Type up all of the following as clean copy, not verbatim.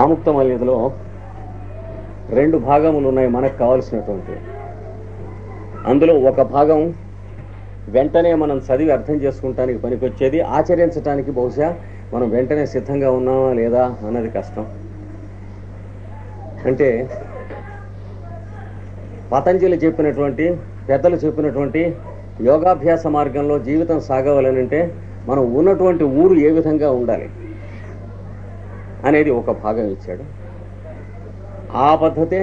ఆముక్తమాల్యదలో రెండు భాగములు ఉన్నాయి మనకు కావలసినటువంటి. అందులో ఒక భాగం వెంటనే మనం చదివి అర్థం చేసుకుంటానికి పనికొచ్చేది, ఆచరించడానికి బహుశా మనం వెంటనే సిద్ధంగా ఉన్నామా లేదా అన్నది కష్టం. అంటే పతంజలి చెప్పినటువంటి, పెద్దలు చెప్పినటువంటి యోగాభ్యాస మార్గంలో జీవితం సాగవాలనంటే మనం ఉన్నటువంటి ఊరు ఏ విధంగా ఉండాలి అనేది ఒక భాగం ఇచ్చాడు. ఆ పద్ధతే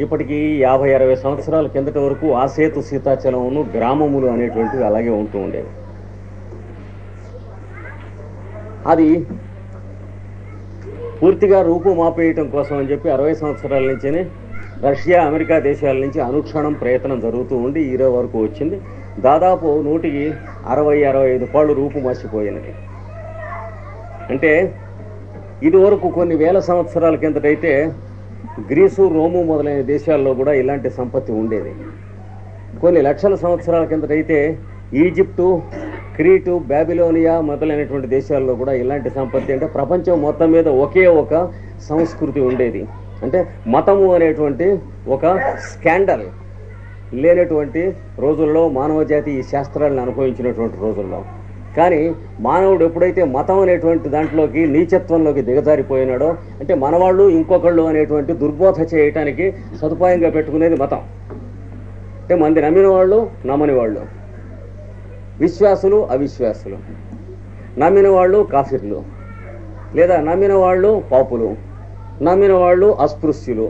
ఇప్పటికీ 50-60 సంవత్సరాల కిందటి వరకు ఆసేతు సీతాచలమును గ్రామములు అనేటువంటివి అలాగే ఉంటూ ఉండేవి. అది పూర్తిగా రూపుమాపేయటం కోసం అని చెప్పి 60 సంవత్సరాల నుంచినే రష్యా, అమెరికా దేశాల నుంచి అనుక్షణం ప్రయత్నం జరుగుతూ ఉండి ఈ రోజు వరకు వచ్చింది. దాదాపు 160-65 పాళ్ళు రూపుమాసిపోయినది. అంటే ఇదివరకు కొన్ని వేల సంవత్సరాల కిందటైతే గ్రీసు, రోము మొదలైన దేశాల్లో కూడా ఇలాంటి సంపత్తి ఉండేది. కొన్ని లక్షల సంవత్సరాల కిందటైతే ఈజిప్టు, క్రీటు, బాబిలోనియా మొదలైనటువంటి దేశాల్లో కూడా ఇలాంటి సంపత్తి, అంటే ప్రపంచం మొత్తం మీద ఒకే ఒక సంస్కృతి ఉండేది. అంటే మతము అనేటువంటి ఒక స్కాండల్ లేనటువంటి రోజుల్లో మానవ జాతి ఈ శాస్త్రాలను అనుభవించినటువంటి రోజుల్లో. కానీ మానవుడు ఎప్పుడైతే మతం అనేటువంటి దాంట్లోకి, నీచత్వంలోకి దిగజారిపోయినాడో, అంటే మనవాళ్ళు ఇంకొకళ్ళు అనేటువంటి దుర్బోధ చేయటానికి సదుపాయంగా పెట్టుకునేది మతం. అంటే మంది నమ్మిన వాళ్ళు, నమ్మని వాళ్ళు, విశ్వాసులు, అవిశ్వాసులు, నమ్మిన వాళ్ళు కాఫిర్లు, లేదా నమ్మిన వాళ్ళు పాపులు, నమ్మిన వాళ్ళు అస్పృశ్యులు,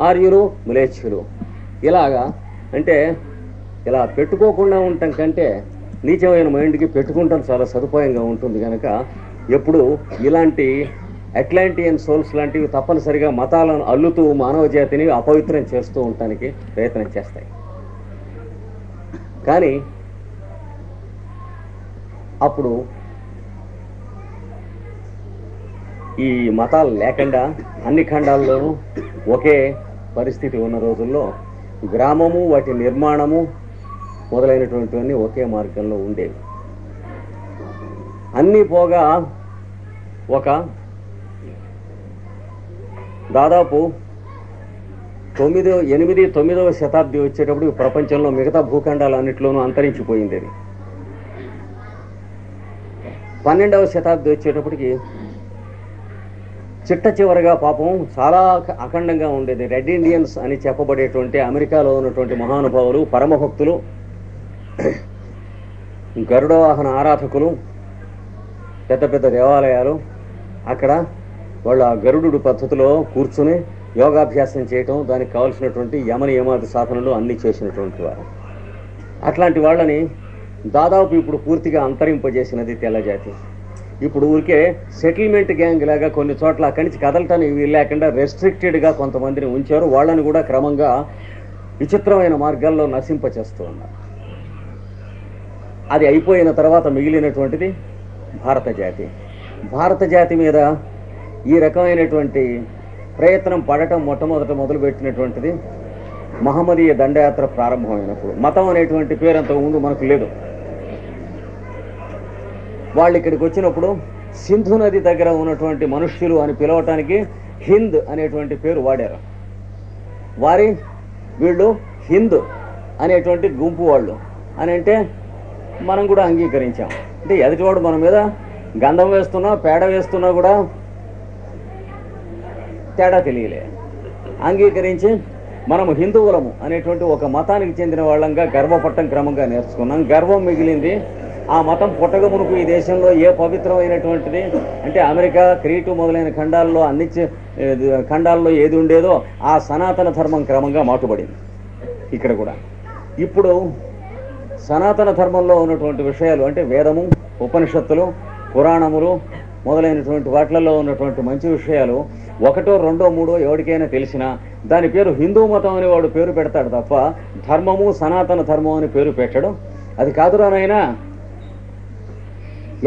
ఆర్యులు, మ్లేచ్ఛులు. ఇలాగా అంటే ఇలా పెట్టుకోకుండా ఉండటం కంటే నీచమైన మైండ్కి పెట్టుకుంటాం చాలా సదుపాయంగా ఉంటుంది. కనుక ఎప్పుడు ఇలాంటి అట్లాంటియన్ సోల్స్ లాంటివి తప్పనిసరిగా మతాలను అల్లుతూ మానవ జాతిని అపవిత్రం చేస్తూ ఉండటానికి ప్రయత్నం చేస్తాయి. కానీ అప్పుడు ఈ మతాలు లేకుండా అన్ని ఖండాల్లోనూ ఒకే పరిస్థితి ఉన్న రోజుల్లో గ్రామము, వాటి నిర్మాణము మొదలైనటువంటివన్నీ ఒకే మార్గంలో ఉండేవి. అన్నీ పోగా ఒక దాదాపు 8-9వ శతాబ్ది వచ్చేటప్పుడు ప్రపంచంలో మిగతా భూఖండాలన్నింటిలోనూ అంతరించిపోయింది. అది 12వ శతాబ్ది వచ్చేటప్పటికి చిట్ట చివరగా పాపం చాలా అఖండంగా ఉండేది. రెడ్ ఇండియన్స్ అని చెప్పబడేటువంటి అమెరికాలో ఉన్నటువంటి మహానుభావులు, పరమభక్తులు, గరుడ వాహన ఆరాధకులు, పెద్ద పెద్ద దేవాలయాలు, అక్కడ వాళ్ళ గరుడు పద్ధతిలో కూర్చుని యోగాభ్యాసం చేయటం, దానికి కావలసినటువంటి యమ నియమాది సాధనలు అన్నీ చేసినటువంటి వారు. అట్లాంటి వాళ్ళని దాదాపు ఇప్పుడు పూర్తిగా అంతరింపజేసినది తెల్లజాతి. ఇప్పుడు ఊరికే సెటిల్మెంట్ గ్యాంగ్ లాగా కొన్ని చోట్ల అక్కడి నుంచి కదలటానికి వీలు లేకుండా రెస్ట్రిక్టెడ్గా కొంతమందిని ఉంచారు. వాళ్ళని కూడా క్రమంగా విచిత్రమైన మార్గాల్లో నశింపచేస్తూ ఉన్నారు. అది అయిపోయిన తర్వాత మిగిలినటువంటిది భారత జాతి. భారత జాతి మీద ఈ రకమైనటువంటి ప్రయత్నం పడటం మొట్టమొదట మొదలుపెట్టినటువంటిది మహమ్మదీయ దండయాత్ర ప్రారంభమైనప్పుడు. మతం అనేటువంటి పేరు అంతకుముందు మనకు లేదు. వాళ్ళు ఇక్కడికి వచ్చినప్పుడు సింధు నది దగ్గర ఉన్నటువంటి మనుష్యులు అని పిలవటానికి హింద్ అనేటువంటి పేరు వాడారు. వీళ్ళు హింద్ అనేటువంటి గుంపు వాళ్ళు అని అంటే మనం కూడా అంగీకరించాం. అంటే ఎదుటివాడు మన మీద గంధం వేస్తున్నా, పేడ వేస్తున్నా కూడా తేడా తెలియలే. అంగీకరించి మనము హిందువులము అనేటువంటి ఒక మతానికి చెందిన వాళ్ళంగా గర్వపట్టం క్రమంగా నేర్చుకున్నాం. గర్వం మిగిలింది. ఆ మతం పుట్టక మునుపు ఈ దేశంలో ఏ పవిత్రమైనటువంటిది, అంటే అమెరికా, క్రీటు మొదలైన ఖండాల్లో ఏది ఉండేదో ఆ సనాతన ధర్మం క్రమంగా మాటుబడింది. ఇక్కడ కూడా ఇప్పుడు సనాతన ధర్మంలో ఉన్నటువంటి విషయాలు, అంటే వేదము, ఉపనిషత్తులు, పురాణములు మొదలైనటువంటి వాటిలలో ఉన్నటువంటి మంచి విషయాలు 1, 2, 3 ఎవరికైనా తెలిసినా దాని పేరు హిందూ మతం అని వాడు పేరు పెడతాడు తప్ప ధర్మము, సనాతన ధర్మం అని పేరు పెట్టడం. అది కాదురానైనా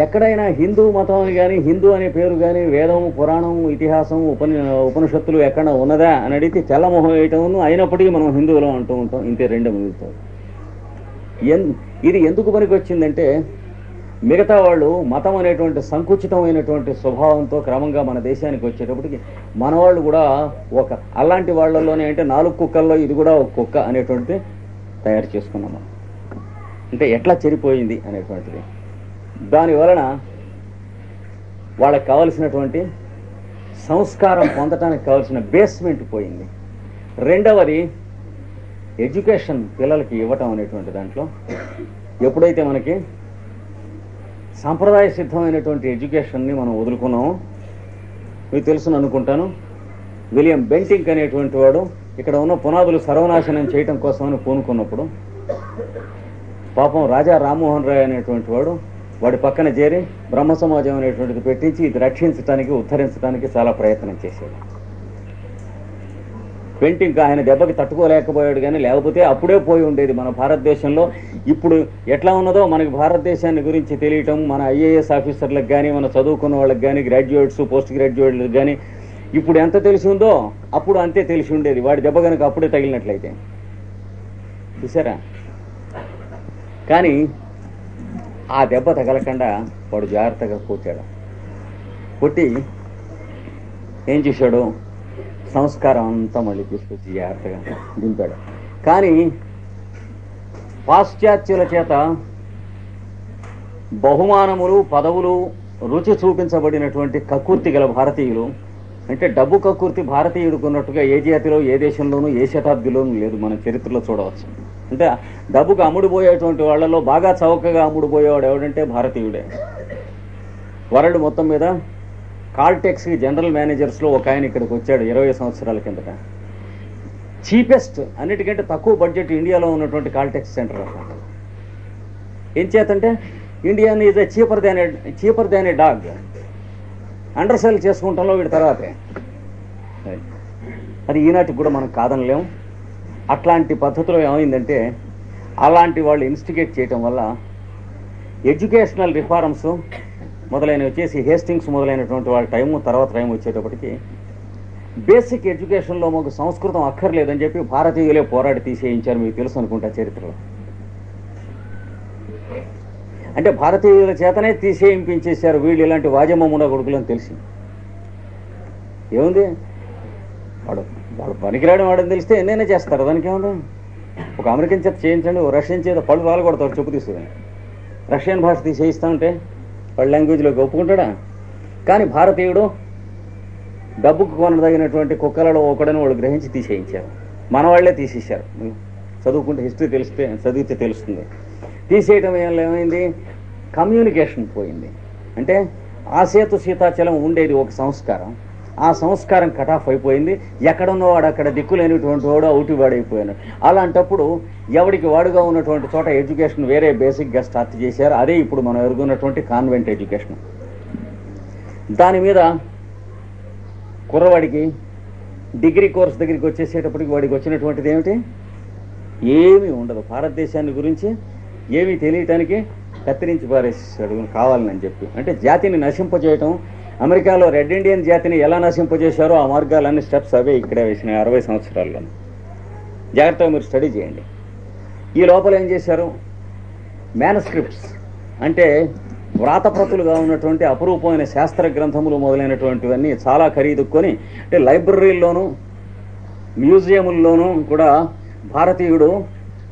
ఎక్కడైనా హిందూ మతం అని కానీ, హిందూ అనే పేరు కానీ, వేదము, పురాణం, ఇతిహాసం, ఉపనిషత్తులు ఎక్కడ ఉన్నదా అని అడిగితే తెల్లమొహం వేయటం, అయినప్పటికీ మనం హిందువులం అంటూ ఉంటాం. ఇంతే, రెండు మిగులుతాం. ఇది ఎందుకు పనికి వచ్చిందంటే మిగతా వాళ్ళు మతం అనేటువంటి సంకుచితమైనటువంటి స్వభావంతో క్రమంగా మన దేశానికి వచ్చేటప్పటికి మన వాళ్ళు కూడా అలాంటి వాళ్ళలోనే అంటే 4 కుక్కల్లో ఇది కూడా ఒక కుక్క అనేటువంటిది తయారు చేసుకున్నాం. అంటే ఎట్లా చెడిపోయింది అనేటువంటిది. దాని వలన వాళ్ళకి కావలసినటువంటి సంస్కారం పొందటానికి కావలసిన బేస్మెంట్ పోయింది. రెండవది ఎడ్యుకేషన్ పిల్లలకి ఇవ్వటం అనేటువంటి దాంట్లో ఎప్పుడైతే మనకి సాంప్రదాయ సిద్ధమైనటువంటి ఎడ్యుకేషన్ని మనం వదులుకున్నాము. మీకు తెలుసును అనుకుంటాను, విలియం బెంటింక్ అనేటువంటి వాడు ఇక్కడ ఉన్న పునాదులు సర్వనాశనం చేయటం కోసమని పూనుకున్నప్పుడు పాపం రాజా రామ్మోహన్ రాయ్ అనేటువంటి వాడి పక్కన చేరి బ్రహ్మ సమాజం అనేటువంటిది పెట్టించి ఇది రక్షించడానికి ఉద్ధరించడానికి చాలా ప్రయత్నం చేశాడు. బెంటింక్ ఆయన దెబ్బకి తట్టుకోలేకపోయాడు, కానీ లేకపోతే అప్పుడే పోయి ఉండేది మన భారతదేశంలో. ఇప్పుడు ఎట్లా ఉన్నదో మనకి భారతదేశాన్ని గురించి తెలియటం, మన ఐఏఎస్ ఆఫీసర్లకు కానీ మన చదువుకున్న వాళ్ళకి కానీ గ్రాడ్యుయేట్స్ పోస్ట్ గ్రాడ్యుయేట్లకు కానీ ఇప్పుడు ఎంత తెలిసి ఉందో అప్పుడు అంతే తెలిసి ఉండేది. వాడి దెబ్బ కనుక అప్పుడే తగిలినట్లయితే చూసారా. కానీ ఆ దెబ్బ తగలకుండా వాడు జాగ్రత్తగా కొట్టాడు. కొట్టి ఏం చేశాడు, సంస్కారం అంతా మళ్ళీ తీసుకొచ్చి జాగ్రత్తగా దింపాడు. కానీ పాశ్చాత్యుల చేత బహుమానములు పదవులు రుచి చూపించబడినటువంటి కక్కుర్తి గల భారతీయులు, అంటే డబ్బు కక్కుర్తి భారతీయుడికి ఉన్నట్టుగా ఏ జాతిలో ఏ దేశంలోనూ ఏ శతాబ్దిలోనూ లేదు, మన చరిత్రలో చూడవచ్చు. అంటే డబ్బుకు అమ్ముడుపోయేటువంటి వాళ్ళలో బాగా చౌకగా అమ్ముడుపోయేవాడు ఎవడంటే భారతీయుడే. వరల్డ్ మొత్తం మీద కాల్టెక్స్కి జనరల్ మేనేజర్స్లో ఒక ఆయన ఇక్కడికి వచ్చాడు 20 సంవత్సరాల కిందట. చీపెస్ట్, అన్నిటికంటే తక్కువ బడ్జెట్ ఇండియాలో ఉన్నటువంటి కాల్టెక్స్ సెంటర్ అన్నమాట. ఏం చేతంటే Indian is cheaper than a dog. Undersell చేసుకుంటాంలో వీడి తర్వాతే. అది ఈనాటికి కూడా మనం కాదనలేము. అట్లాంటి పద్ధతిలో ఏమైందంటే అలాంటి వాళ్ళు ఇన్స్టిగేట్ చేయటం వల్ల ఎడ్యుకేషనల్ రిఫార్మ్స్ మొదలైనవి వచ్చేసి హేస్టింగ్స్ మొదలైనటువంటి వాళ్ళ తర్వాత టైం వచ్చేటప్పటికి బేసిక్ ఎడ్యుకేషన్లో మాకు సంస్కృతం అక్కర్లేదని చెప్పి భారతీయులే పోరాడి తీసేయించారు. మీకు తెలుసు అనుకుంటా చరిత్రలో. అంటే భారతీయుల చేతనే తీసేయింపించేశారు వీళ్ళు ఇలాంటి వాజమమున కొడుకులని తెలిసి. ఏముంది, వాడు పనికిరాడు వాడని తెలిస్తే ఎన్నైనా చేస్తారు, దానికి ఏముంది. ఒక అమెరికన్ చేత చేయించండి, ఓ రష్యన్ చేత పళ్ళు రాలు కొడతారు చెప్పు తీసుకుని. రష్యన్ భాష తీసేయిస్తా ఉంటే వాళ్ళ లాంగ్వేజ్లోకి ఒప్పుకుంటాడా? కానీ భారతీయుడు డబ్బుకు కొనదగినటువంటి కుక్కలలో ఒకడని వాళ్ళు గ్రహించి తీసేయించారు. మన వాళ్లే తీసేశారు. చదువుకుంటే హిస్టరీ చదివితే తెలుస్తుంది. తీసేయటం ఏమైంది, కమ్యూనికేషన్ పోయింది. అంటే ఆసేతు సీతాచలం ఉండేది ఒక సంస్కారం, ఆ సంస్కారం కటాఫ్ అయిపోయింది. ఎక్కడున్నవాడు అక్కడ దిక్కులేనిటువంటి వాడు అవుటి వాడైపోయాడు. అలాంటప్పుడు ఎవడికి వాడుగా ఉన్నటువంటి చోట ఎడ్యుకేషన్ వేరే బేసిక్గా స్టార్ట్ చేశారు. అదే ఇప్పుడు మనం ఎరుగున్నటువంటి కాన్వెంట్ ఎడ్యుకేషన్. దాని మీద కుర్రవాడికి డిగ్రీ కోర్స్ దగ్గరికి వచ్చేసేటప్పటికి వాడికి వచ్చినటువంటిది ఏమిటి, ఏమీ ఉండదు. భారతదేశాన్ని గురించి ఏమీ తెలియటానికి కత్తిరించి పారేసాడు కావాలని చెప్పి. అంటే జాతిని నశింపజేయటం. అమెరికాలో రెడ్ ఇండియన్ జాతిని ఎలా నశింపజేశారో ఆ మార్గాలన్నీ స్టెప్స్ అవే ఇక్కడే వేసినాయి 60 సంవత్సరాల్లో. జాగ్రత్తగా మీరు స్టడీ చేయండి. ఈ లోపల ఏం చేశారు, మ్యానుస్క్రిప్ట్స్ అంటే వ్రాతప్రతులుగా ఉన్నటువంటి అపురూపమైన శాస్త్ర గ్రంథములు మొదలైనటువంటివన్నీ చాలా ఖరీదుకొని, అంటే లైబ్రరీల్లోనూ మ్యూజియంల్లోనూ కూడా భారతీయుడు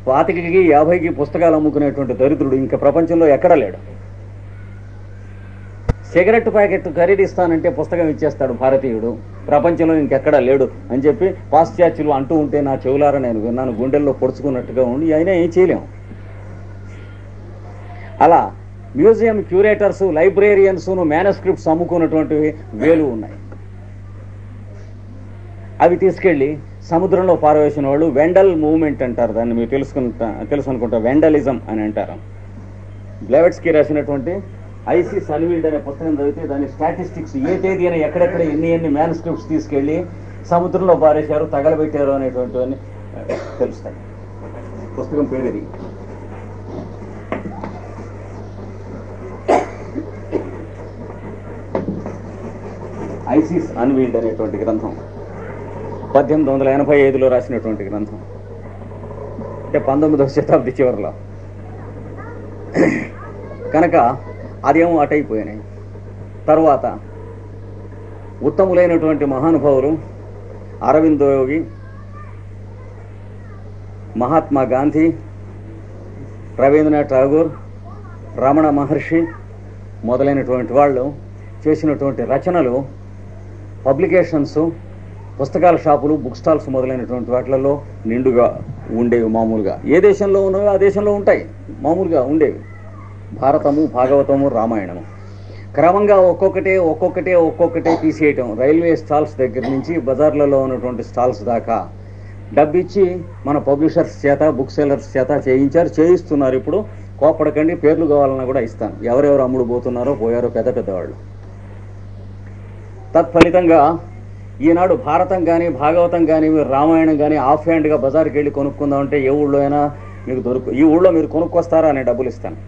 25కి 50కి పుస్తకాలు అమ్ముకునేటువంటి దరిద్రుడు ఇంకా ప్రపంచంలో ఎక్కడా లేడు. సిగరెట్ ప్యాకెట్ ఖరీదిస్తానంటే పుస్తకం ఇచ్చేస్తాడు భారతీయుడు, ప్రపంచంలో ఇంకెక్కడా లేడు అని చెప్పి పాశ్చాత్యులు అంటూ ఉంటే నా చెవులారా నేను విన్నాను, గుండెల్లో పొడుచుకున్నట్టుగా ఉండి. అయినా ఏం చేయలేము. అలా మ్యూజియం క్యూరేటర్స్, లైబ్రేరియన్స్ మ్యానుస్క్రిప్ట్స్ అమ్ముకున్నటువంటివి వేలు ఉన్నాయి. అవి తీసుకెళ్ళి సముద్రంలో పారవేసిన వాళ్ళు వెండల్ మూవ్మెంట్ అంటారు దాన్ని. మీరు తెలుసు అనుకుంటా, వెండలిజం అని అంటారు. బ్లెవెట్స్కి రాసినటువంటి ఐసిస్ అన్వీల్డ్ అనే పుస్తకం చదివితే దాని స్టాటిస్టిక్స్ ఏ తేదీ అని ఎక్కడెక్కడ ఎన్ని మ్యానుస్క్రిప్ట్స్ తీసుకెళ్లి సముద్రంలో పారేశారు, తగలబెట్టారు అనేటువంటివన్నీ తెలుస్తాయి. పుస్తకం పేరు ఇది. ఐసిస్ అన్వీల్డ్ అనేటువంటి గ్రంథం 1885లో రాసినటువంటి గ్రంథం. అంటే 19వ శతాబ్ది చివరిలో. కనుక అదేమో అటైపోయినాయి. తర్వాత ఉత్తములైనటువంటి మహానుభావులు అరవిందో యోగి, మహాత్మా గాంధీ, రవీంద్రనాథ్ ఠాగూర్, రమణ మహర్షి మొదలైనటువంటి వాళ్ళు చేసినటువంటి రచనలు, పబ్లికేషన్స్, పుస్తకాల షాపులు, బుక్ స్టాల్స్ మొదలైనటువంటి వాటిలలో నిండుగా ఉండేవి. మామూలుగా ఏ దేశంలో ఉన్నాయో ఆ దేశంలో ఉంటాయి, మామూలుగా ఉండేవి. భారతము, భాగవతము, రామాయణము క్రమంగా ఒక్కొక్కటే తీసేయటం. రైల్వే స్టాల్స్ దగ్గర నుంచి బజార్లలో ఉన్నటువంటి స్టాల్స్ దాకా డబ్బిచ్చి మన పబ్లిషర్స్ చేత, బుక్ సెల్లర్స్ చేత చేయిస్తున్నారు. ఇప్పుడు కోపడకండి, పేర్లు కావాలన్నా కూడా ఇస్తాను, ఎవరెవరు అమ్ముడు పోతున్నారో పోయారో పెద్దవాళ్ళు. తత్ఫలితంగా ఈనాడు భారతం కానీ, భాగవతం కానీ, మీరు రామాయణం కానీ ఆఫ్ హ్యాండ్గా బజార్కి వెళ్ళి కొనుక్కుందామంటే ఏ ఊళ్ళో అయినా మీకు ఈ ఊళ్ళో మీరు కొనుక్కొస్తారా అనే డబ్బులు ఇస్తాను.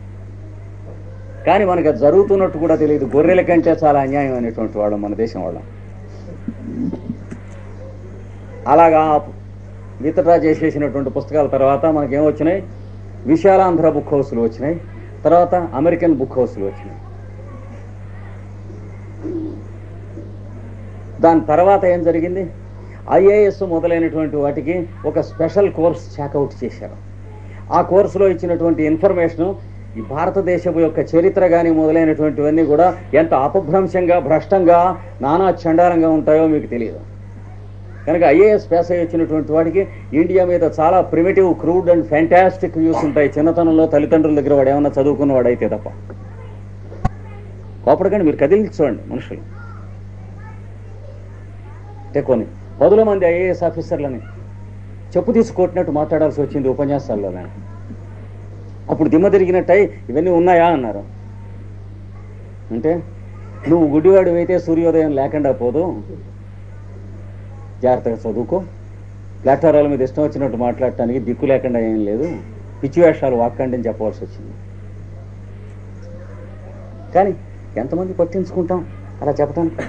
కానీ మనకి అది జరుగుతున్నట్టు కూడా తెలియదు. గొర్రెల కంటే చాలా అన్యాయం అనేటువంటి వాళ్ళం మన దేశం వాళ్ళం. అలాగా విత్డ్రా చేసేసినటువంటి పుస్తకాల తర్వాత మనకేమొచ్చినాయి? విశాలాంధ్ర బుక్ హౌస్లు వచ్చినాయి, తర్వాత అమెరికన్ బుక్ హౌస్లు వచ్చినాయి. దాని తర్వాత ఏం జరిగింది? ఐఏఎస్ మొదలైనటువంటి వాటికి ఒక స్పెషల్ కోర్స్ చాకౌట్ చేశారు. ఆ కోర్సులో ఇచ్చినటువంటి ఇన్ఫర్మేషను ఈ భారతదేశపు యొక్క చరిత్ర కానీ మొదలైనటువంటివన్నీ కూడా ఎంత అపభ్రంశంగా, భ్రష్టంగా, నానా చండాలంగా ఉంటాయో మీకు తెలియదు. కనుక ఐఏఎస్ పాస్ అయ్యి వచ్చినటువంటి వాడికి ఇండియా మీద చాలా primitive, crude and fantastic views ఉంటాయి. చిన్నతనంలో తల్లిదండ్రుల దగ్గర వాడు ఏమన్నా చదువుకున్నవాడైతే తప్ప. కోపడకండి, మీరు కదిలించండి మనుషులు. అంటే కొన్ని 10 మంది ఐఏఎస్ ఆఫీసర్లని చెప్పు తీసుకొట్టినట్టు మాట్లాడాల్సి వచ్చింది ఉపన్యాసాల్లో. అప్పుడు దిమ్మ తిరిగినట్టయి ఇవన్నీ ఉన్నాయా అన్నారు. అంటే నువ్వు గుడ్డివాడు అయితే సూర్యోదయం లేకుండా పోదు, జాగ్రత్తగా చదువుకో, ప్లాట్ఫారాల మీద ఇష్టం వచ్చినట్టు మాట్లాడటానికి దిక్కు లేకుండా ఏం లేదు, పిచ్చి వేషాలు వాక్కండి అని చెప్పవలసి వచ్చింది. కానీ ఎంతమంది పట్టించుకుంటాం అలా చెప్పటానికి?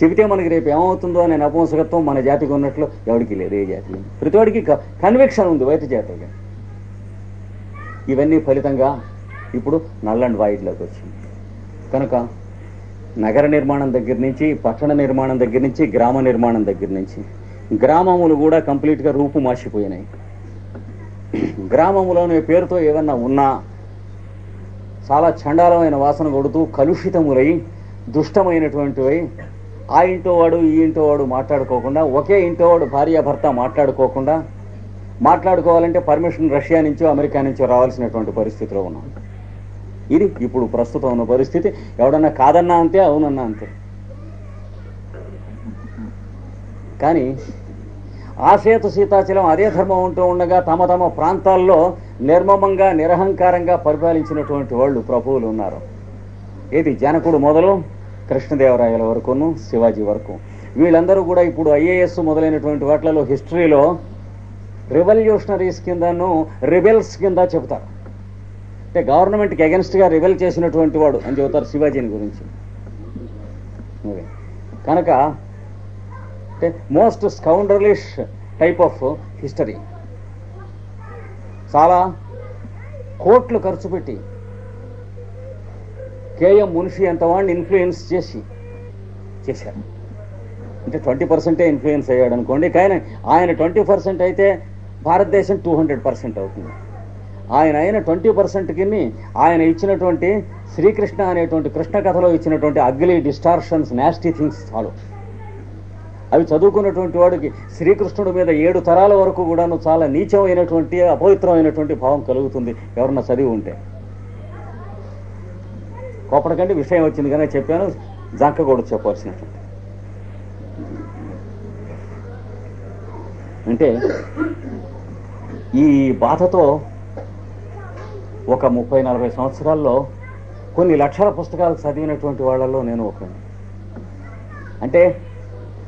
చెబితే మనకి రేపు ఏమవుతుందో అనే నపుంసకత్వం మన జాతికి ఉన్నట్లు ఎవరికి లేదు. ఏ జాతి ప్రతివాడికి కన్విక్షన్ ఉంది బయట జాతికి. ఇవన్నీ ఫలితంగా ఇప్పుడు నల్ అండ్ వైడ్లోకి వచ్చింది. కనుక నగర నిర్మాణం దగ్గర నుంచి, పట్టణ నిర్మాణం దగ్గర నుంచి, గ్రామ నిర్మాణం దగ్గర నుంచి గ్రామములు కూడా కంప్లీట్గా రూపు మార్చిపోయినాయి. గ్రామములోనే పేరుతో ఏమన్నా ఉన్నా చాలా చండాలమైన వాసన కొడుతూ కలుషితములై దుష్టమైనటువంటివై ఆ ఇంటో వాడు ఈ ఇంటో వాడు మాట్లాడుకోకుండా, ఒకే ఇంటో వాడు భార్యాభర్త మాట్లాడుకోవాలంటే పర్మిషన్ రష్యా నుంచో అమెరికా నుంచో రావాల్సినటువంటి పరిస్థితిలో ఉన్నాం. ఇది ఇప్పుడు ప్రస్తుతం ఉన్న పరిస్థితి. ఎవడన్నా కాదన్నా అంతే, అవునన్నా అంతే. కానీ ఆసేతు సీతాచలం అదే ధర్మం ఉంటూ ఉండగా తమ తమ ప్రాంతాల్లో నిర్మమంగా, నిరహంకారంగా పరిపాలించినటువంటి వాళ్ళు ప్రభువులు ఉన్నారు. ఏది జనకుడు మొదలు కృష్ణదేవరాయల వరకును, శివాజీ వరకు వీళ్ళందరూ కూడా ఇప్పుడు ఐఏఎస్ మొదలైనటువంటి వాటిలలో హిస్టరీలో రెవల్యూషనరీస్ కిందను, రిబెల్స్ కింద చెబుతారు. అంటే గవర్నమెంట్కి అగెన్స్ట్గా రిబెల్ చేసినటువంటి వాడు అని చెబుతారు శివాజీని గురించి. కనుక అంటే మోస్ట్ స్కౌండర్లిష్ టైప్ ఆఫ్ హిస్టరీ. చాలా కోట్లు ఖర్చు పెట్టి కేఎం మున్షి అంత వాడిని ఇన్ఫ్లుయెన్స్ చేశారు. అంటే 20% ఇన్ఫ్లుయెన్స్ అయ్యాడు అనుకోండి. కానీ ఆయన 20% అయితే భారతదేశం 200% అవుతుంది. ఆయన అయిన 20%కి ఆయన ఇచ్చినటువంటి శ్రీకృష్ణ అనేటువంటి కృష్ణ కథలో ఇచ్చినటువంటి అగ్లీ డిస్టార్షన్స్, నాస్టీ థింగ్స్ చాలు. అవి చదువుకున్నటువంటి వాడికి శ్రీకృష్ణుడి మీద 7 తరాల వరకు కూడాను చాలా నీచమైనటువంటి, అపవిత్రమైనటువంటి భావం కలుగుతుంది ఎవరన్నా చదివి ఉంటే. కోపడకండి, విషయం వచ్చింది కానీ చెప్పాను, జంక కూడా చెప్పవలసినటువంటి. అంటే ఈ బాధతో ఒక 30-40 సంవత్సరాల్లో కొన్ని లక్షల పుస్తకాలు చదివినటువంటి వాళ్ళలో నేను ఒకని. అంటే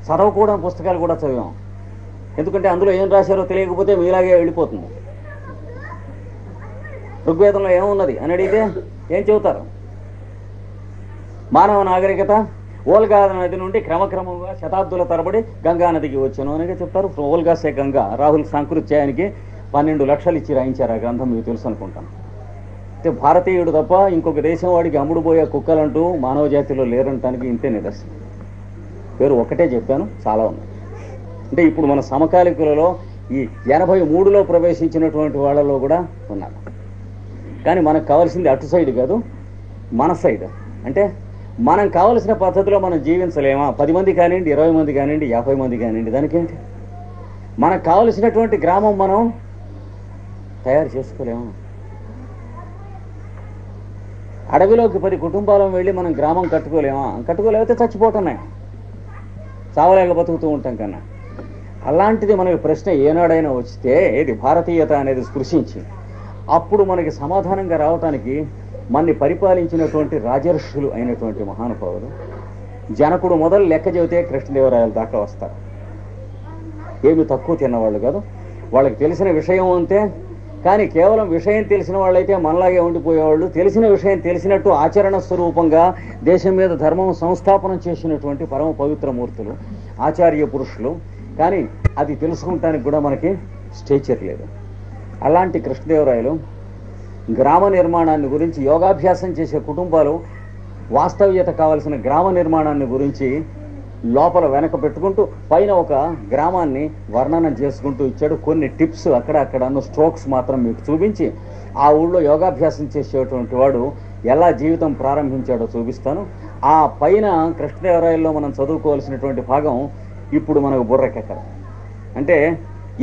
చదవకూడని పుస్తకాలు కూడా చదివాం. ఎందుకంటే అందులో ఏం రాశారో తెలియకపోతే మీలాగే వెళ్ళిపోతుంది. ఋగ్వేదంలో ఏమున్నది అని అడిగితే ఏం చెబుతారు? మానవ నాగరికత ఓల్గా నది నుండి క్రమక్రమంగా శతాబ్దుల తరబడి గంగా నదికి వచ్చాను అని చెప్తారు. ఓల్గాసే గంగా రాహుల్ సాంకృత్యానికి 12 లక్షలు ఇచ్చి రాయించారు ఆ గ్రంథం, మీకు తెలుసు అనుకుంటాను. అంటే భారతీయుడు తప్ప ఇంకొక దేశం వాడికి అమ్ముడుపోయే కుక్కలంటూ మానవ జాతిలో లేరంటానికి ఇంతే నిదర్శనం. పేరు ఒకటే చెప్పాను, చాలా ఉన్నాయి. అంటే ఇప్పుడు మన సమకాలికులలో ఈ 83లో ప్రవేశించినటువంటి వాళ్ళలో కూడా ఉన్నారు. కానీ మనకు కావాల్సింది అటు సైడ్ కాదు, మన సైడ్. అంటే మనం కావలసిన పద్ధతిలో మనం జీవించలేమా? 10 మంది కానివ్వండి, 20 మంది కానివ్వండి, 50 మంది కానివ్వండి, దానికేంటి? మనకు కావలసినటువంటి గ్రామం మనం తయారు చేసుకోలేమా? అడవిలోకి 10 కుటుంబాలను వెళ్ళి మనం గ్రామం కట్టుకోలేమా? కట్టుకోలేకపోతే చచ్చిపోతున్నాయి, చావలేక బతుకుతూ ఉంటాం కన్నా. అలాంటిది మనకి ప్రశ్న ఏనాడైనా వస్తే ఏది భారతీయత అనేది స్పృశించి అప్పుడు మనకి సమాధానంగా రావటానికి మనని పరిపాలించినటువంటి రాజర్షులు అయినటువంటి మహానుభావులు, జనకుడు మొదలు లెక్క చెబితే కృష్ణదేవరాయల దాకా వస్తారు. ఏమి తక్కువ తిన్నవాళ్ళు కాదు, వాళ్ళకి తెలిసిన విషయం అంతే. కానీ కేవలం విషయం తెలిసిన వాళ్ళైతే మనలాగే ఉండిపోయేవాళ్ళు. తెలిసిన విషయం తెలిసినట్టు ఆచరణ స్వరూపంగా దేశం మీద ధర్మం సంస్థాపనం చేసినటువంటి పరమ పవిత్రమూర్తులు, ఆచార్య పురుషులు. కానీ అది తెలుసుకుంటానికి కూడా మనకి స్టేచర్ లేదు. అలాంటి కృష్ణదేవరాయలు గ్రామ నిర్మాణాన్ని గురించి, యోగాభ్యాసం చేసే కుటుంబాలు వాస్తవ్యత కావలసిన గ్రామ నిర్మాణాన్ని గురించి లోపల వెనక పెట్టుకుంటూ పైన ఒక గ్రామాన్ని వర్ణన చేసుకుంటూ ఇచ్చాడు. కొన్ని టిప్స్ అక్కడ స్ట్రోక్స్ మాత్రం మీకు చూపించి ఆ ఊళ్ళో యోగాభ్యాసం చేసేటువంటి వాడు ఎలా జీవితం ప్రారంభించాడో చూపిస్తాను. ఆ పైన కృష్ణదేవరాయల్లో మనం చదువుకోవాల్సినటువంటి భాగం ఇప్పుడు మనకు బుర్రకెక్కడం. అంటే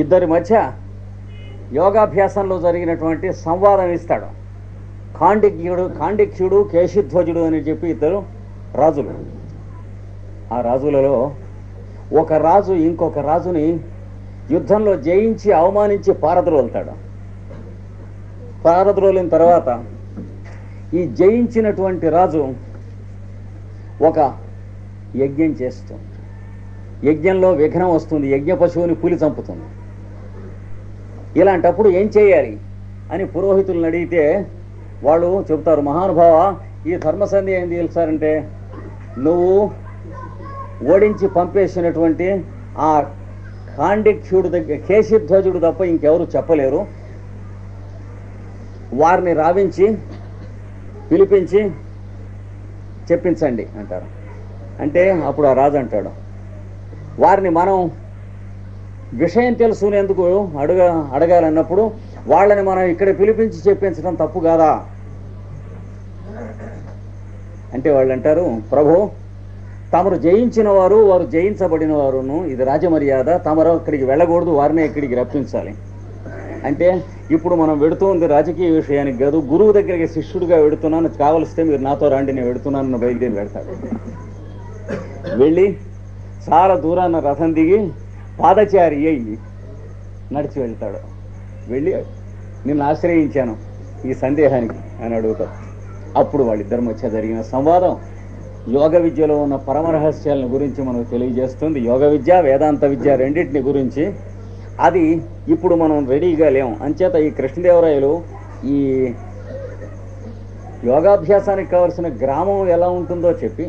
ఇద్దరి మధ్య యోగాభ్యాసంలో జరిగినటువంటి సంవాదం ఇస్తాడు. కాండిక్యుడు కేశిధ్వజుడు అని చెప్పి ఇద్దరు రాజులు. ఆ రాజులలో ఒక రాజు ఇంకొక రాజుని యుద్ధంలో జయించి అవమానించి పారద్రోలుతాడు. పారద్రోలిన తర్వాత ఈ జయించినటువంటి రాజు ఒక యజ్ఞం చేస్తుంది. యజ్ఞంలో విఘ్నం వస్తుంది, యజ్ఞ పశువుని పులి చంపుతుంది. ఇలాంటప్పుడు ఏం చేయాలి అని పురోహితులను అడిగితే వాళ్ళు చెబుతారు, మహానుభావ ఈ ధర్మసంధి ఏం తెలుసారంటే, నువ్వు ఓడించి పంపేసినటువంటి ఆ కాండిక్యుడు దగ్గర కేశిధ్వజుడు తప్ప ఇంకెవరు చెప్పలేరు. వారిని రావించి పిలిపించి చెప్పించండి అంటారు. అంటే అప్పుడు ఆ రాజు అంటాడు, వారిని మనం విషయం తెలుసుకునేందుకు అడగాలన్నప్పుడు వాళ్ళని మనం ఇక్కడ పిలిపించి చెప్పించడం తప్పు కాదా అంటే వాళ్ళు అంటారు, ప్రభు తమరు జయించిన వారు జయించబడిన వారును, ఇది రాజమర్యాద, తమరు అక్కడికి వెళ్ళకూడదు, వారినే ఇక్కడికి రప్పించాలి. అంటే ఇప్పుడు మనం వెడుతుంది రాజకీయ విషయానికి కాదు, గురువు దగ్గరికి శిష్యుడిగా వెడుతున్నాను, కావలిస్తే మీరు నాతో రండి, నేను వెడుతున్నాను బయలుదేరి వెళ్తాడు. వెళ్ళి చాలా దూరాన్న రథం దిగి పాదచారి అయ్యి నడిచి వెళ్తాడు. వెళ్ళి నిన్ను ఆశ్రయించాను ఈ సందేహానికి అని అడుగుతాడు. అప్పుడు వాళ్ళిద్దరి మధ్య జరిగిన సంవాదం యోగ విద్యలో ఉన్న పరమరహస్యాలను గురించి మనకు తెలియజేస్తుంది. యోగ విద్య, వేదాంత విద్య రెండింటిని గురించి. అది ఇప్పుడు మనం రెడీగా లేము. అంచేత ఈ కృష్ణదేవరాయలు ఈ యోగాభ్యాసానికి కావలసిన గ్రామం ఎలా ఉంటుందో చెప్పి,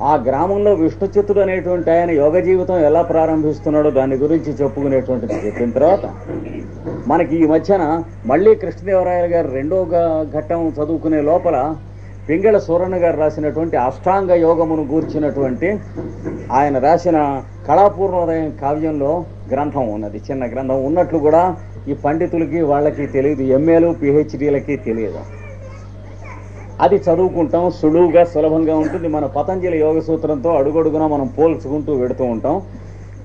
ఆ గ్రామంలో విష్ణుచిత్తుడు అనేటువంటి ఆయన యోగ జీవితం ఎలా ప్రారంభిస్తున్నాడో దాని గురించి చెప్పుకునేటువంటిది చెప్పిన తర్వాత మనకి ఈ మధ్యన మళ్ళీ కృష్ణదేవరాయలు గారు రెండో ఘట్టం చదువుకునే లోపల పింగళ సూరన్న గారు రాసినటువంటి అష్టాంగ యోగమును గూర్చినటువంటి ఆయన రాసిన కళాపూర్ణోదయం కావ్యంలో గ్రంథం ఉన్నది. చిన్న గ్రంథం ఉన్నట్లు కూడా ఈ పండితులకి వాళ్ళకి తెలియదు, ఎంఏలు పిహెచ్డీలకి తెలియదు. అది చదువుకుంటాం, సులువుగా సులభంగా ఉంటుంది. మన పతంజలి యోగ సూత్రంతో అడుగడుగునా మనం పోల్చుకుంటూ వెడుతూ ఉంటాం.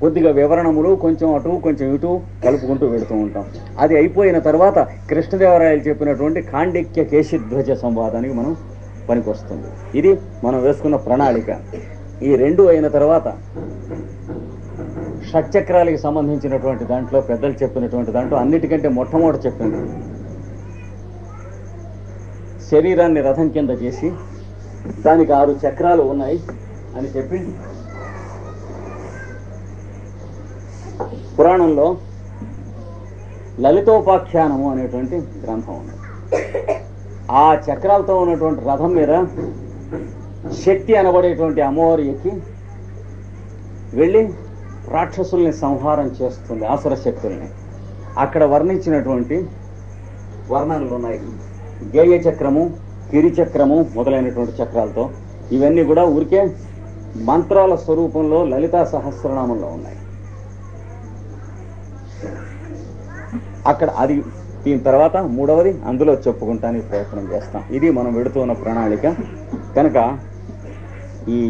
కొద్దిగా వివరణములు కొంచెం అటు కొంచెం ఇటు కలుపుకుంటూ వెడుతూ ఉంటాం. అది అయిపోయిన తర్వాత కృష్ణదేవరాయలు చెప్పినటువంటి కాండిక్య కేశిధ్వజ సంవాదానికి మనం పనికొస్తుంది. ఇది మనం వేసుకున్న ప్రణాళిక. ఈ రెండు అయిన తర్వాత షట్చక్రాలకి సంబంధించినటువంటి దాంట్లో పెద్దలు చెప్పినటువంటి దాంట్లో అన్నిటికంటే మొట్టమొదటి చెప్పింది శరీరాన్ని రథం కింద చేసి దానికి 6 చక్రాలు ఉన్నాయి అని చెప్పి పురాణంలో లలితోపాఖ్యానము అనేటువంటి గ్రంథం ఉంది. ఆ చక్రాలతో ఉన్నటువంటి రథం మీద శక్తి అనబడేటువంటి అమ్మవారు ఎక్కి వెళ్ళి రాక్షసుల్ని సంహారం చేస్తుంది, ఆసుర శక్తుల్ని. అక్కడ వర్ణించినటువంటి వర్ణనలు ఉన్నాయి. గేయ చక్రము, కిరి చక్రము మొదలైనటువంటి చక్రాలతో, ఇవన్నీ కూడా ఊరికే మంత్రాల స్వరూపంలో లలితా సహస్రనామంలో ఉన్నాయి. అక్కడ అది దీని తర్వాత మూడవది అందులో చెప్పుకుంటానికి ప్రయత్నం చేస్తాం. ఇది మనం వెడుతున్న ప్రణాళిక. కనుక ఈ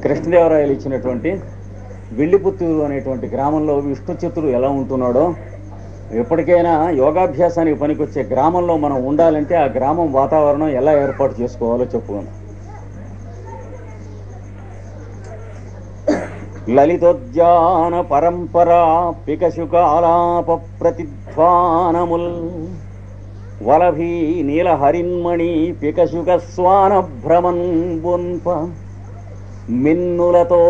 కృష్ణదేవరాయలు ఇచ్చినటువంటి విల్లిపుత్తూరు అనేటువంటి గ్రామంలో విష్ణుచిత్తుడు ఎలా ఉంటున్నాడో, ఎప్పటికైనా యోగాభ్యాసానికి పనికొచ్చే గ్రామంలో మనం ఉండాలంటే ఆ గ్రామం వాతావరణం ఎలా ఏర్పాటు చేసుకోవాలో చెప్పుకున్నాం. లలితోద్యాన పరంపరా పికశుకాలాప ప్రతిధ్వానముల్ వలభీ నీలహరిన్మణి పికశుక స్వాన భ్రమన్ బొన్ప మిన్నులతో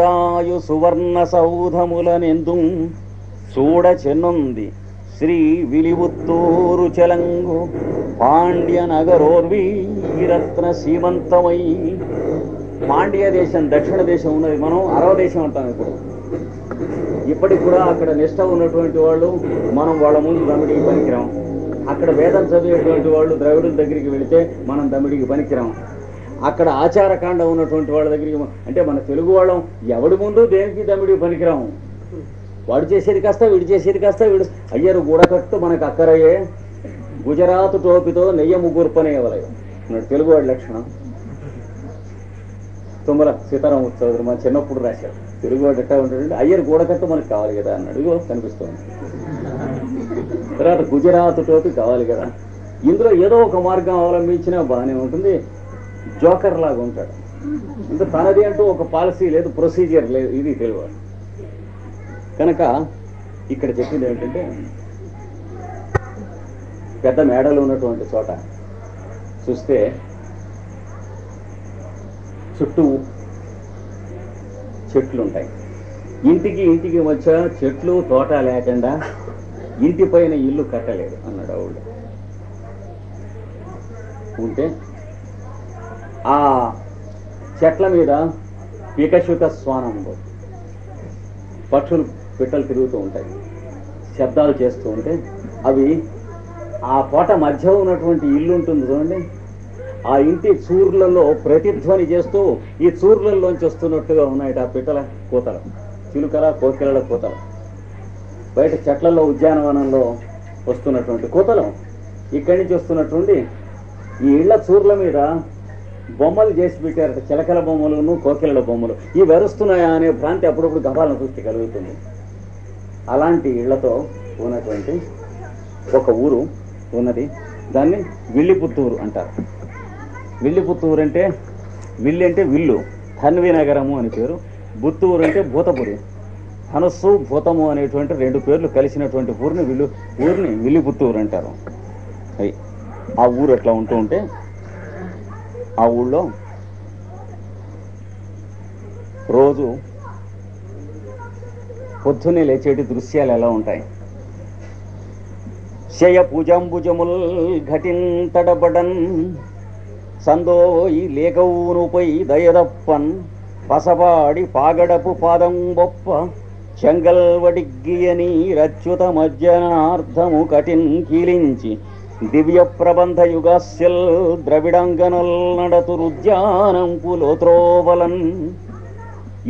రాయు సువర్ణ సౌధములనెందు చూడ చెన్నుంది శ్రీ విలిపుత్తూరు చెలంగు పాండ్య నగరోర్వీరత్న సీమంతమై. పాండ్య దేశం దక్షిణ దేశం ఉన్నది, మనం అరవ దేశం అంటాం. ఇప్పటికి కూడా అక్కడ నిష్ట ఉన్నటువంటి వాళ్ళు మనం వాళ్ళ ముందు దమిడికి పనికిరాం. అక్కడ వేదం చదివేటువంటి వాళ్ళు ద్రవిడుల దగ్గరికి వెళితే మనం దమిడికి పనికిరాం. అక్కడ ఆచారకాండ ఉన్నటువంటి వాళ్ళ దగ్గరికి, అంటే మన తెలుగు వాళ్ళం ఎవడి ముందు దేనికి దమిడికి పనికిరాము. వాడు చేసేది కాస్త వీడు చేసేది కాస్త వీడు అయ్యరు గూడకట్టు మనకు అక్కరయ్యే గుజరాత్ టోపితో నెయ్య ముగ్గురుపనే ఇవ్వలేదు తెలుగు వాడి లక్షణం. తుమ్మల సీతారామ చౌదరి మా చిన్నప్పుడు రాశారు, తెలుగువాడు ఎట్టా ఉంటాడంటే అయ్యర్ గూడకట్టు మనకు కావాలి కదా అన్నాడు. ఇగో కనిపిస్తుంది. తర్వాత గుజరాత్ టోపీ కావాలి కదా. ఇందులో ఏదో ఒక మార్గం అవలంబించినా బాగానే ఉంటుంది. జోకర్ లాగా ఉంటాడు. ఇంకా తనది అంటూ ఒక పాలసీ లేదు, ప్రొసీజర్ లేదు. ఇది తెలుగువాడు. కనుక ఇక్కడ చెప్పింది ఏంటంటే, పెద్ద మేడలు ఉన్నటువంటి చోట చూస్తే చుట్టూ చెట్లు ఉంటాయి. ఇంటికి ఇంటికి మధ్య చెట్లు తోట లేకుండా ఇంటి పైన ఇల్లు కట్టలేదు అన్నాడు ఆవిడ. ఉంటే ఆ చెట్ల మీద పికశుక స్వానం, పక్షులు పిట్టలు తిరుగుతూ ఉంటాయి, శబ్దాలు చేస్తూ ఉంటే అవి ఆ కోట మధ్య ఉన్నటువంటి ఇల్లు ఉంటుంది చూడండి, ఆ ఇంటి చూర్లలో ప్రతిధ్వని చేస్తూ ఈ చూర్లలోంచి వస్తున్నట్టుగా ఉన్నాయి ఆ పిట్టల కూతలు, చిలుకల కోకిలల కూతలు. బయట చెట్లలో ఉద్యానవనంలో వస్తున్నటువంటి కూతలు ఇక్కడి నుంచి వస్తున్నటువంటి ఈ ఇళ్ల చూర్ల మీద బొమ్మలు చేసి పెట్టారట, చిలకల బొమ్మలను కోకిలల బొమ్మలు. ఇవి వెరుస్తున్నాయా అనే భ్రాంతి అప్పుడప్పుడు గబాలను చూస్తే కలుగుతుంది. అలాంటి ఇళ్లతో ఉన్నటువంటి ఒక ఊరు ఉన్నది. దాన్ని విల్లిపుత్తూరు అంటారు. విల్లిపుత్తూరు అంటే, విల్లి అంటే విల్లు, ధన్వి నగరము అని పేరు. పుత్తూరు అంటే భూతపురి. ధనస్సు భూతము అనేటువంటి రెండు పేర్లు కలిసినటువంటి ఊరిని విల్లిపుత్తూరు అంటారు. ఆ ఊరు అట్లా ఉంటూ ఉంటే ఆ ఊళ్ళో రోజు పొద్దున్నే లేచేటి దృశ్యాలు ఎలా ఉంటాయి. శయ పూజంబుజముల్ ఘటింతడబడన్ సందోయి లేకవునుపై దయదప్పన్ పసపాడి పాగడపు పాదం బొప్ప చెంగల్వడిగ్గియని రచ్యుత మజ్జనార్థము కఠిన్ కీలించి దివ్య ప్రబంధ యుగాస్యల్ ద్రవిడంగనల్ నడతురుద్యానంపు లోత్రోవలన్.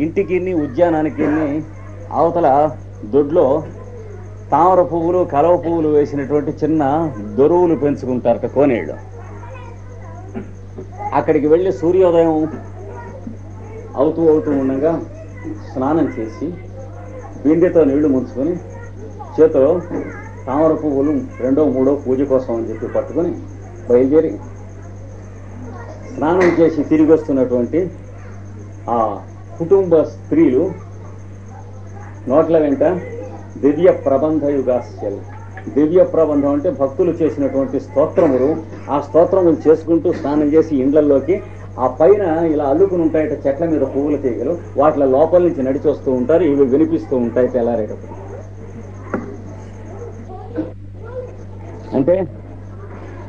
ఇంటికి ఉద్యానానికి అవతల దొడ్లో తామర పువ్వులు కలవ పువ్వులు వేసినటువంటి చిన్న దొరువులు పెంచుకుంటారట కోనేళ్ళు. అక్కడికి వెళ్ళి సూర్యోదయం అవుతూ ఉండగా స్నానం చేసి బిందెతో నీళ్లు ముంచుకొని చేతిలో తామర పువ్వులు 2, 3 పూజ కోసం అని చెప్పి పట్టుకొని బయలుదేరి స్నానం చేసి తిరిగి వస్తున్నటువంటి ఆ కుటుంబ స్త్రీలు నోట్ల వెంట దివ్య ప్రబంధ యుగాస్యలు. దివ్య ప్రబంధం అంటే భక్తులు చేసినటువంటి స్తోత్రములు. ఆ స్తోత్రములు చేసుకుంటూ స్నానం చేసి ఇండ్లలోకి ఆ పైన ఇలా అల్లుకుని ఉంటాయట చెట్ల మీద పువ్వుల తీగలు. వాటిలో లోపల నుంచి నడిచి వస్తూ ఉంటారు. ఇవి వినిపిస్తూ ఉంటాయి తెల్లారేటప్పుడు. అంటే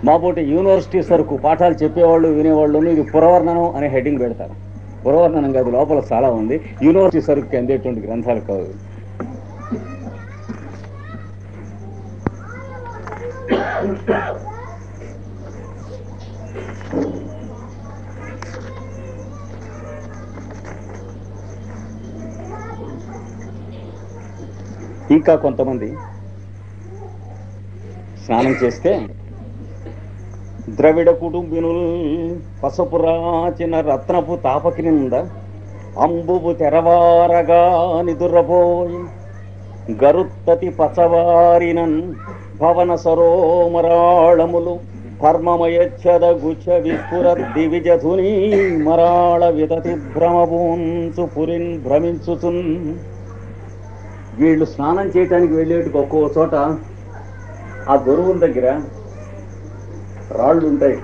మాపోటి యూనివర్సిటీ సరుకు పాఠాలు చెప్పేవాళ్ళు వినేవాళ్ళు ఇది పురవర్ణనం అనే హెడ్డింగ్ పెడతారు. పురవర్ణనం కాదు, లోపల చాలా ఉంది. యూనివర్సిటీ సరుకుకి అందేటువంటి గ్రంథాలు కాదు. ఇంకా కొంతమంది స్నానం చేస్తే ద్రవిడ కుటుంబినుల్ పసుపు రాచిన రత్నపు తాపకినింద అంబువు తెరవారగా నిదురపోయి గరుత్తతి పచవారినన్ భవన సరోమరాళములు పర్మమయచ్చద గుచ్చ విస్ఫుర దివిజధుని మరాళ విదతి భ్రమభూంచు పురిన్ భ్రమించుచున్. వీళ్ళు స్నానం చేయటానికి వెళ్ళేటికి ఒక్కో చోట ఆ దొరువుల దగ్గర రాళ్ళు ఉంటాయి.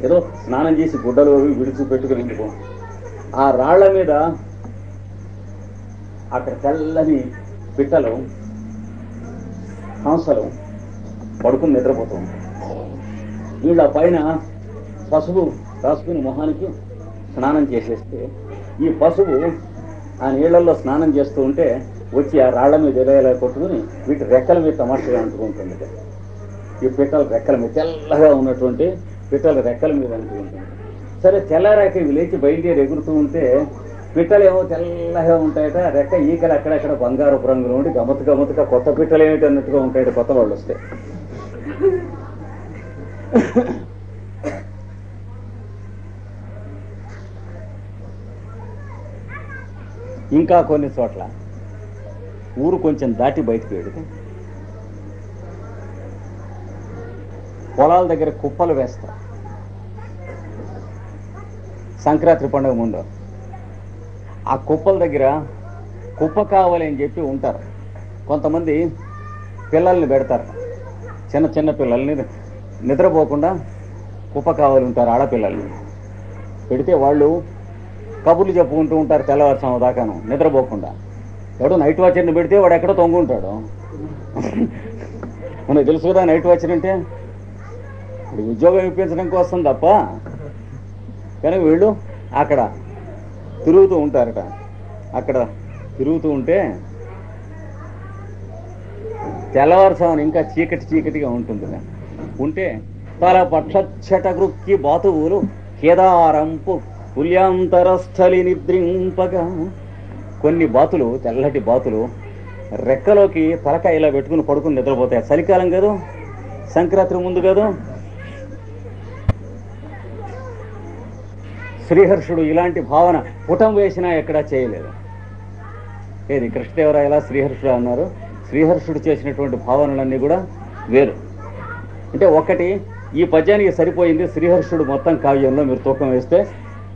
ఏదో స్నానం చేసి గుడ్డలు విడిచి పెట్టుకుని ఇంటిపో. ఆ రాళ్ల మీద అక్కడ తెల్లని పిట్టలు హంసలు పడుకుని నిద్రపోతూ ఉంటాయి. వీళ్ళ పైన పసుపు రాసుకుని మొహానికి స్నానం చేసేస్తే ఈ పసుపు ఆ నీళ్లలో స్నానం చేస్తూ ఉంటే వచ్చి ఆ రాళ్ల మీద ఎలా కొట్టుకుని వీటి రెక్కల మీద తమాషగా అంటుకుంటుంది. ఈ పిట్టల రెక్కల మీద తెల్లగా ఉన్నటువంటి పిట్టల రెక్కల మీద అంటుకుంటుంది. సరే తెల్లారాక ఇవి లేచి బయలుదేరి ఎగురుతూ ఉంటే పిట్టలు ఏమో తెల్లగా ఉంటాయట, రెక్క ఈకలు అక్కడక్కడ బంగారపు రంగులు ఉండి గమతుగా కొత్త పిట్టలు ఏమిటి అన్నట్టుగా ఉంటాయట కొత్త వాళ్ళు వస్తే. ఇంకా కొన్ని చోట్ల ఊరు కొంచెం దాటి బయటకు వెడితే పొలాల దగ్గర కుప్పలు వేస్తారు. సంక్రాంతి పండుగ ముందు ఆ కుప్పల దగ్గర కుప్ప కావాలి అని చెప్పి ఉంటారు. కొంతమంది పిల్లల్ని పెడతారు, చిన్న చిన్న పిల్లల్ని నిద్రపోకుండా కుప్ప కావాలి ఉంటారు. ఆడపిల్లల్ని పెడితే వాళ్ళు కబుర్లు చెప్పుకుంటూ ఉంటారు తెల్లవారుసాము దాకాను నిద్రపోకుండా. ఎవడో నైట్ వాచర్ని పెడితే వాడు ఎక్కడో తొంగుంటాడు. మనకు తెలుసు కదా నైట్ వాచర్ అంటే ఉద్యోగం ఇప్పించడం కోసం తప్ప. కానీ వీళ్ళు అక్కడ తిరుగుతూ ఉంటారట. అక్కడ తిరుగుతూ ఉంటే తెల్లవారుసామున ఇంకా చీకటిగా ఉంటుంది. ఉంటే తల పక్షచ్చట గృక్కి బాతువులు కేదారంపు పుల్యాంతరస్థలి నిద్రింపగా కొన్ని బాతులు, తెల్లటి బాతులు రెక్కలోకి తలకాయ ఇలా పెట్టుకుని పడుకుని నిద్రపోతాయి. చలికాలం కాదు, సంక్రాంతి ముందు కాదు. శ్రీహర్షుడు ఇలాంటి భావన పుటం వేసినా ఎక్కడా చేయలేదు. ఏది కృష్ణదేవరాయల శ్రీహర్షుడు అన్నారు. శ్రీహర్షుడు చేసినటువంటి భావనలన్నీ కూడా వేరు. అంటే ఒకటి ఈ పద్యానికి సరిపోయింది. శ్రీహర్షుడు మొత్తం కావ్యంలో మీరు తూకం వేస్తే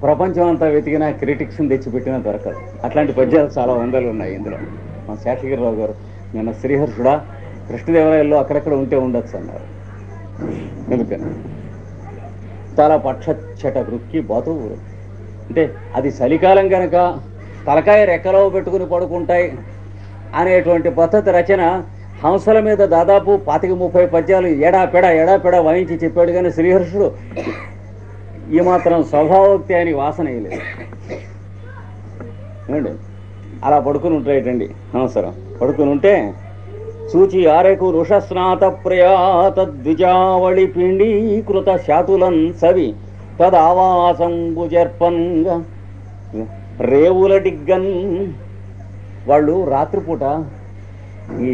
ప్రపంచం అంతా వెతికిన క్రిటిక్స్ని తెచ్చిపెట్టినా దొరకదు. అట్లాంటి పద్యాలు చాలా వందలు ఉన్నాయి ఇందులో. మా శేషగిరిరావు గారు నిన్న శ్రీహర్షుడా కృష్ణదేవరాయల్లో అక్కడక్కడ ఉంటే ఉండొచ్చు అన్నారు. ఎందుకని తల పక్షచ్చట గృక్కి బాతువులు అంటే అది చలికాలం కనుక తలకాయ రెక్కలో పెట్టుకుని పడుకుంటాయి అనేటువంటి పద్ధతి రచన హంసల మీద దాదాపు 25-30 పద్యాలు ఎడాపెడా వాయించి చెప్పాడు. కానీ శ్రీహర్షుడు ఈ మాత్రం స్వభావోక్తి అని వాసన వేయలేదు. ఏమండి అలా పడుకుని ఉంటాయిటండి హంసలు. పడుకుని ఉంటే సూచి ఆరెకు రుషస్నాత ప్రయాత ద్విజావళి పిండీకృత శాతులన్ సవి తదావాసంబు జర్పంగా రేవుల డిగ్గన్. వాళ్ళు రాత్రిపూట ఈ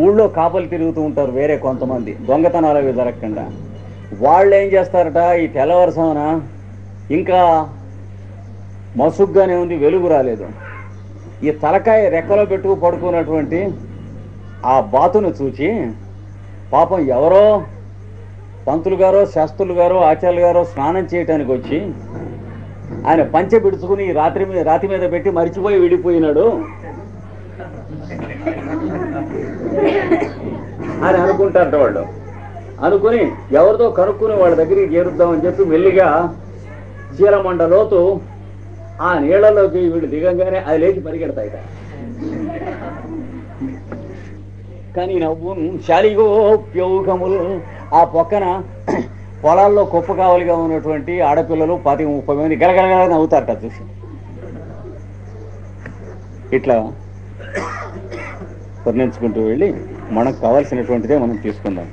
ఊళ్ళో కాపలు తిరుగుతూ ఉంటారు వేరే కొంతమంది దొంగతనాలు అవి జరగకుండా. వాళ్ళు ఏం చేస్తారట, ఈ తెల్లవారుసామున ఇంకా మసుగ్గానే ఉంది, వెలుగు రాలేదు. ఈ తలకాయ రెక్కలో పెట్టుకు పడుకున్నటువంటి ఆ బాతును చూచి పాపం ఎవరో పంతులు గారో శాస్త్రులు గారో ఆచార్యులు గారో స్నానం చేయటానికి వచ్చి ఆయన పంచె పిడుచుకుని రాతి మీద పెట్టి మరిచిపోయి విడిపోయినాడు అని అనుకుంటారట వాళ్ళు. అనుకుని ఎవరితో కనుక్కుని వాళ్ళ దగ్గరికి చేరుద్దామని చెప్పి మెల్లిగా చీలమండలోతు ఆ నీళ్లలోకి వీళ్ళు దిగంగానే అది లేచి పరిగెడతాయిట. కానీ నవ్వును శాలిగోప్యౌహములు ఆ పక్కన పొలాల్లో కుప్ప కావలిగా ఉన్నటువంటి ఆడపిల్లలు 25-30 మంది గలగలగల నవ్వుతారట చూసి. ఇట్లా వర్ణించుకుంటూ వెళ్ళి మనకు కావాల్సినటువంటిదే మనం తీసుకుందాం.